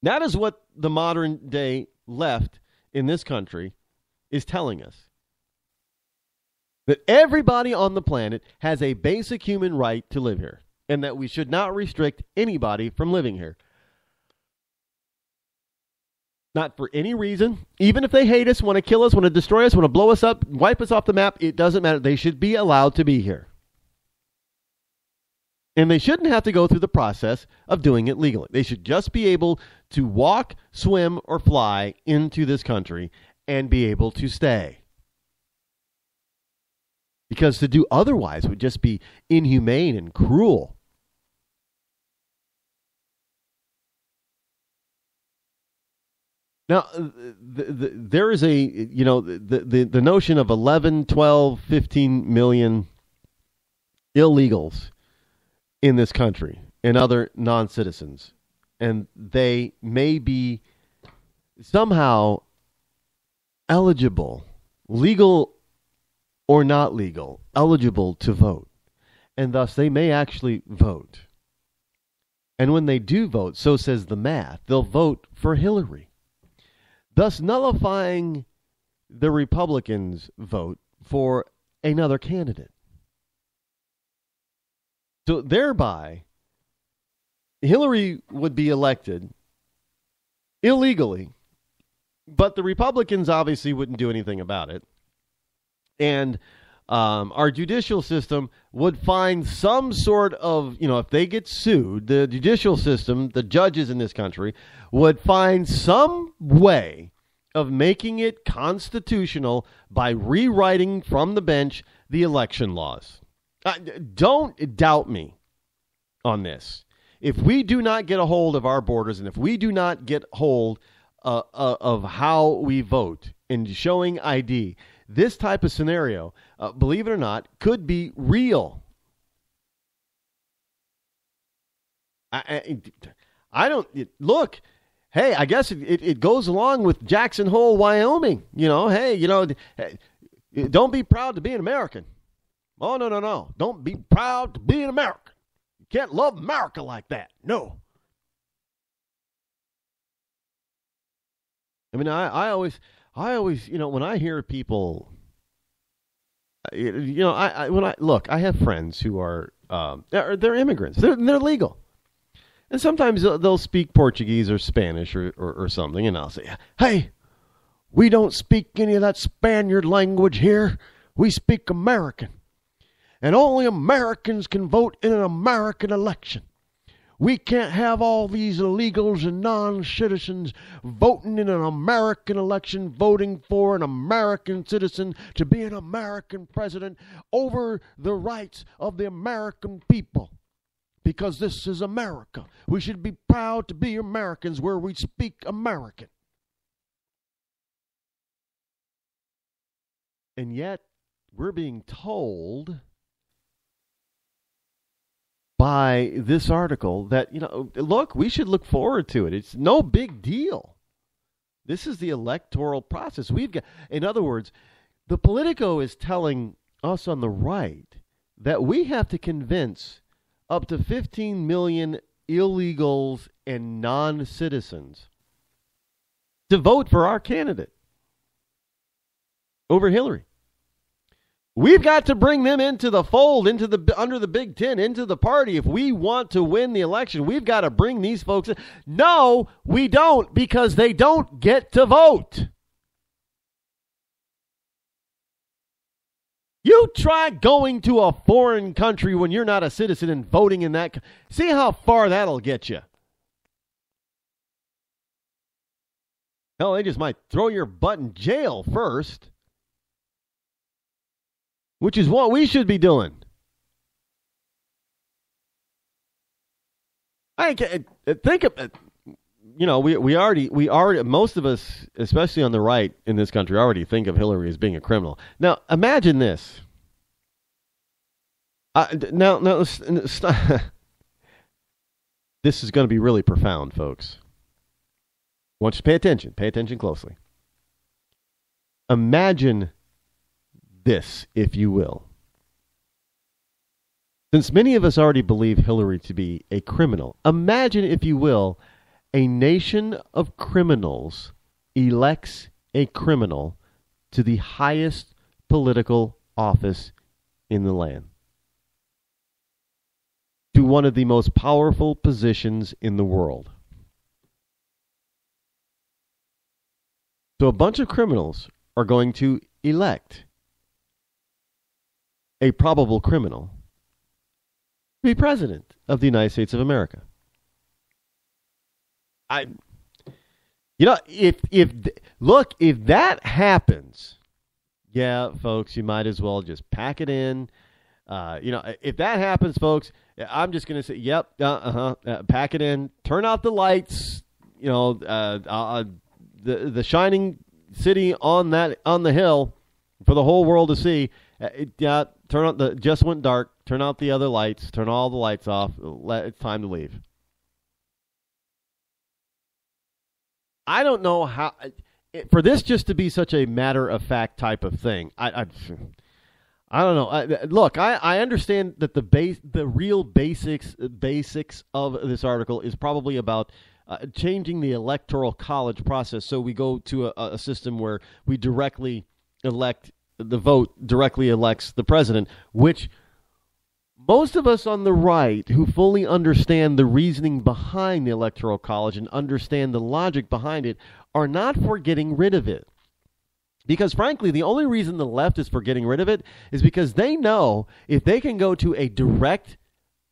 That is what the modern day left in this country is telling us. That everybody on the planet has a basic human right to live here, and that we should not restrict anybody from living here. Not for any reason. Even if they hate us, want to kill us, want to destroy us, want to blow us up, wipe us off the map, it doesn't matter. They should be allowed to be here. And they shouldn't have to go through the process of doing it legally. They should just be able to walk, swim, or fly into this country and be able to stay. Because to do otherwise would just be inhumane and cruel. Now, there is the notion of 11, 12, 15 million illegals in this country and other non-citizens. And they may be somehow eligible, legal or not legal, eligible to vote. And thus they may actually vote. And when they do vote, so says the math, they'll vote for Hillary, thus nullifying the Republicans' vote for another candidate. So thereby, Hillary would be elected illegally, but the Republicans obviously wouldn't do anything about it. And our judicial system would find some sort of, if they get sued, the judicial system, the judges in this country, would find some way of making it constitutional by rewriting from the bench the election laws. Don't doubt me on this. If we do not get a hold of our borders, and if we do not get hold of how we vote and showing ID, this type of scenario, believe it or not, could be real. I don't look. Hey, I guess it goes along with Jackson Hole, Wyoming. Don't be proud to be an American. Oh, no. Don't be proud to be an American. You can't love America like that. No. I mean, I always, when I hear people, I have friends who are, they're immigrants. They're legal. And sometimes they'll speak Portuguese or Spanish or something, and I'll say, hey, we don't speak any of that Spaniard language here. We speak American. And only Americans can vote in an American election. We can't have all these illegals and non-citizens voting in an American election, voting for an American citizen to be an American president over the rights of the American people. Because this is America. We should be proud to be Americans where we speak American. And yet, we're being told by this article that, look, we should look forward to it. It's no big deal. This is the electoral process. In other words, the Politico is telling us on the right that we have to convince up to 15 million illegals and non-citizens to vote for our candidate over Hillary. We've got to bring them into the fold, under the Big Ten, into the party. If we want to win the election, we've got to bring these folks in. No, we don't, because they don't get to vote. You try going to a foreign country when you're not a citizen and voting in that. See how far that'll get you. Hell, they just might throw your butt in jail first. Which is what we should be doing. I think of, we already, most of us, especially on the right in this country, already think of Hillary as being a criminal. Now, imagine this. This is going to be really profound, folks. I want you to pay attention. Pay attention closely. Imagine this, if you will. Since many of us already believe Hillary to be a criminal, imagine, if you will, A nation of criminals elects a criminal to the highest political office in the land, to one of the most powerful positions in the world. So a bunch of criminals are going to elect a probable criminal to be president of the United States of America. If that happens, yeah, folks, you might as well just pack it in. If that happens, folks, I'm just going to say, yep, pack it in, turn out the lights, the shining city on the hill for the whole world to see. Just went dark. Turn out the other lights. Turn all the lights off. It's time to leave. I don't know how for this just to be such a matter of fact type of thing. I don't know. Look, I understand that the real basics of this article is probably about changing the electoral college process, so we go to a system where we directly elect, the vote directly elects the president, which most of us on the right who fully understand the reasoning behind the electoral college and understand the logic behind it are not for getting rid of it. Because frankly, the only reason the left is for getting rid of it is because they know if they can go to a direct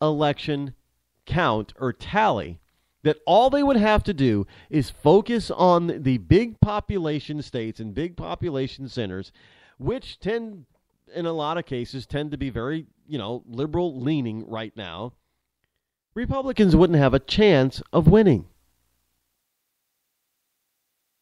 election count or tally, that all they would have to do is focus on the big population states and big population centers, which tend, in a lot of cases, tend to be very, liberal leaning right now. Republicans wouldn't have a chance of winning.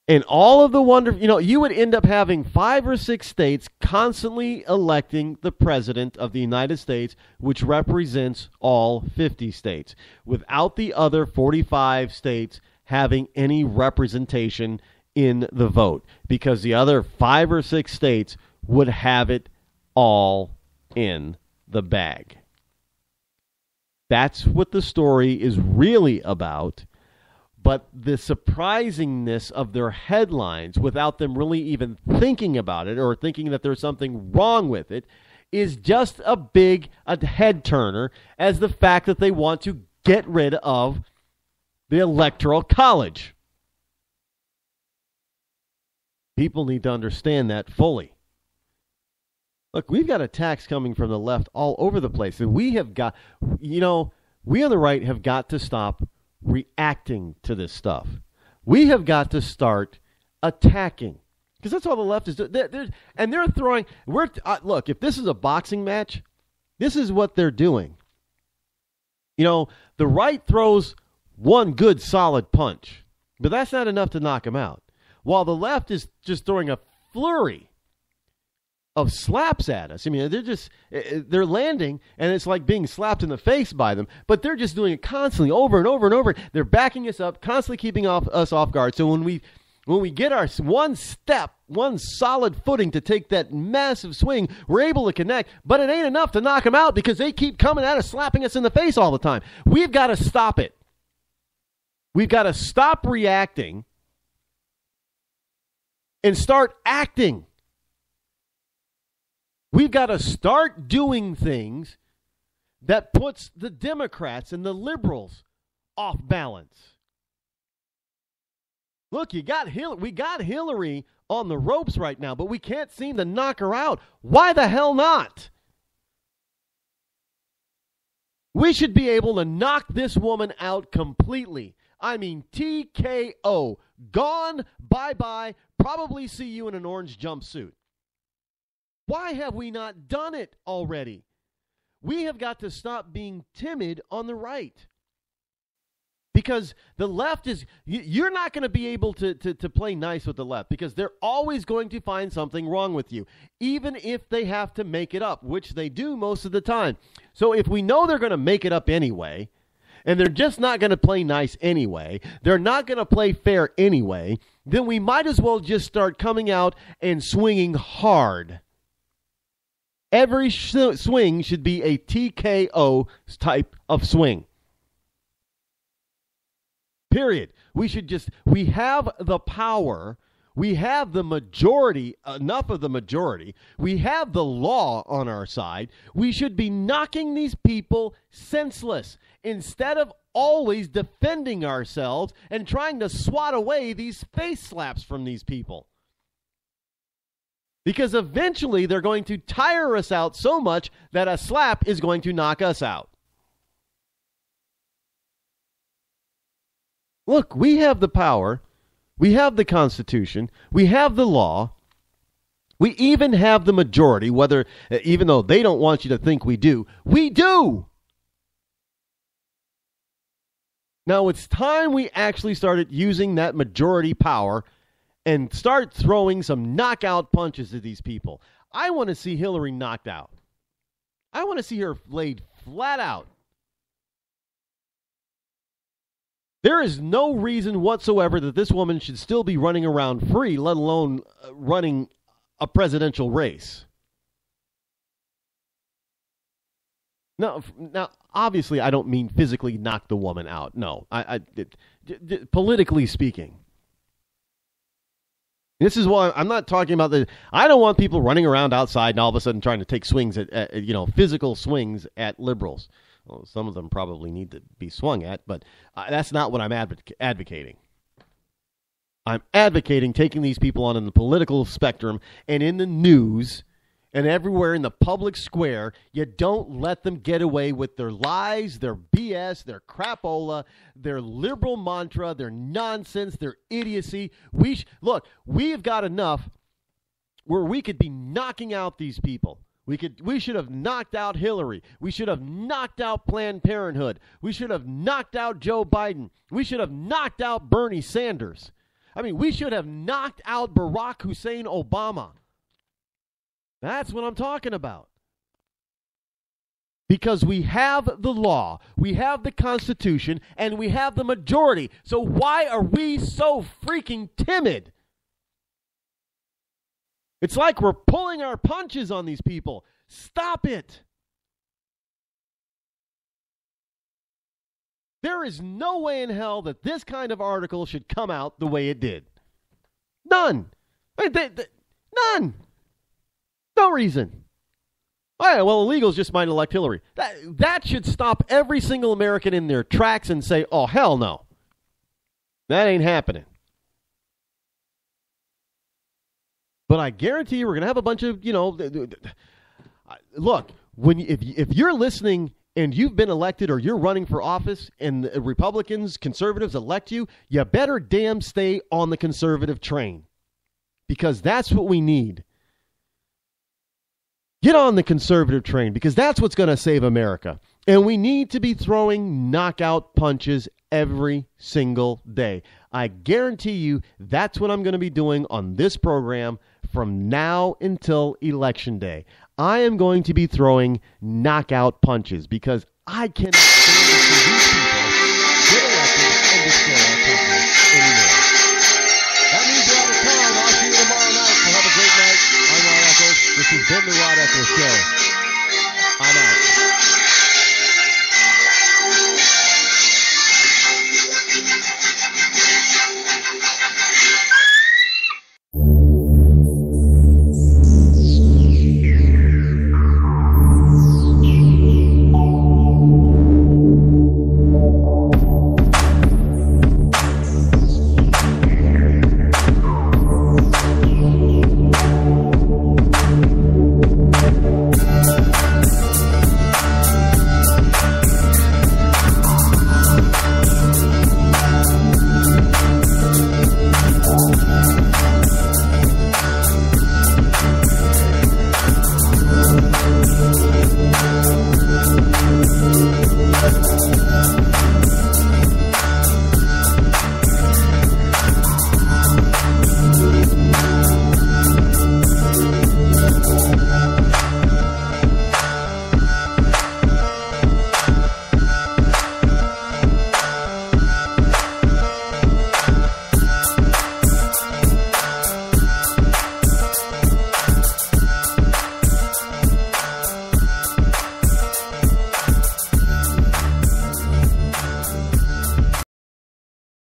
And all of the you would end up having 5 or 6 states constantly electing the president of the United States, which represents all 50 states, without the other 45 states having any representation in the vote, because the other 5 or 6 states would have it all in the bag. That's what the story is really about. But the surprisingness of their headlines, without them really even thinking about it or thinking that there's something wrong with it, is just a head turner, as the fact that they want to get rid of the Electoral College. People need to understand that fully. Look, we've got attacks coming from the left all over the place. And we have got, we on the right have got to stop reacting to this stuff. We have got to start attacking, because that's all the left is doing. They're throwing. Look, if this is a boxing match, this is what they're doing. The right throws one good solid punch, but that's not enough to knock him out, while the left is just throwing a flurry of slaps at us. I mean, they're landing, and it's like being slapped in the face by them, but they're just doing it constantly, over and over and over. They're backing us up, constantly keeping us off guard. So when we get our one solid footing to take that massive swing, we're able to connect, but it ain't enough to knock them out, because they keep coming at us, slapping us in the face all the time. We've got to stop it. We've got to stop reacting and start acting. We've got to start doing things that puts the Democrats and the liberals off balance. Look, we got Hillary on the ropes right now, but we can't seem to knock her out. Why the hell not? We should be able to knock this woman out completely. I mean, TKO. Gone, bye-bye, probably see you in an orange jumpsuit. Why have we not done it already? We have got to stop being timid on the right. Because the left is, you're not going to be able to play nice with the left, because they're always going to find something wrong with you, even if they have to make it up, which they do most of the time. So if we know they're going to make it up anyway, and they're just not going to play nice anyway, they're not going to play fair anyway, then we might as well just start coming out and swinging hard. Every swing should be a TKO type of swing. Period. We have the power. We have the majority, enough of the majority. We have the law on our side. We should be knocking these people senseless instead of always defending ourselves and trying to swat away these face slaps from these people. Because eventually they're going to tire us out so much that a slap is going to knock us out. Look, we have the power. We have the Constitution. We have the law. We even have the majority, even though they don't want you to think we do. We do! Now it's time we actually started using that majority power and start throwing some knockout punches at these people. I want to see Hillary knocked out. I want to see her laid flat out. There is no reason whatsoever that this woman should still be running around free, let alone running a presidential race. Now, obviously, I don't mean physically knock the woman out. No, politically speaking. This is why I'm not talking about I don't want people running around outside and all of a sudden trying to take swings at physical swings at liberals. Well, some of them probably need to be swung at, but that's not what I'm advocating. I'm advocating taking these people on in the political spectrum and in the news and everywhere in the public square. You don't let them get away with their lies, their BS, their crapola, their liberal mantra, their nonsense, their idiocy. Look, we've got enough where we could be knocking out these people. We should have knocked out Hillary. We should have knocked out Planned Parenthood. We should have knocked out Joe Biden. We should have knocked out Bernie Sanders. I mean, we should have knocked out Barack Hussein Obama. That's what I'm talking about. Because we have the law, we have the Constitution, and we have the majority. So why are we so freaking timid? It's like we're pulling our punches on these people. Stop it. There is no way in hell that this kind of article should come out the way it did. None. None. No reason. All right, well, illegals just might elect Hillary. That should stop every single American in their tracks and say, oh, hell no. That ain't happening. But I guarantee you we're going to have a bunch of, look, if you're listening and you've been elected or you're running for office and the Republicans, conservatives elect you, you better damn stay on the conservative train because that's what we need. Get on the conservative train because that's what's going to save America. And we need to be throwing knockout punches every single day. I guarantee you that's what I'm going to be doing on this program from now until Election Day. I am going to be throwing knockout punches because I cannot stand to see these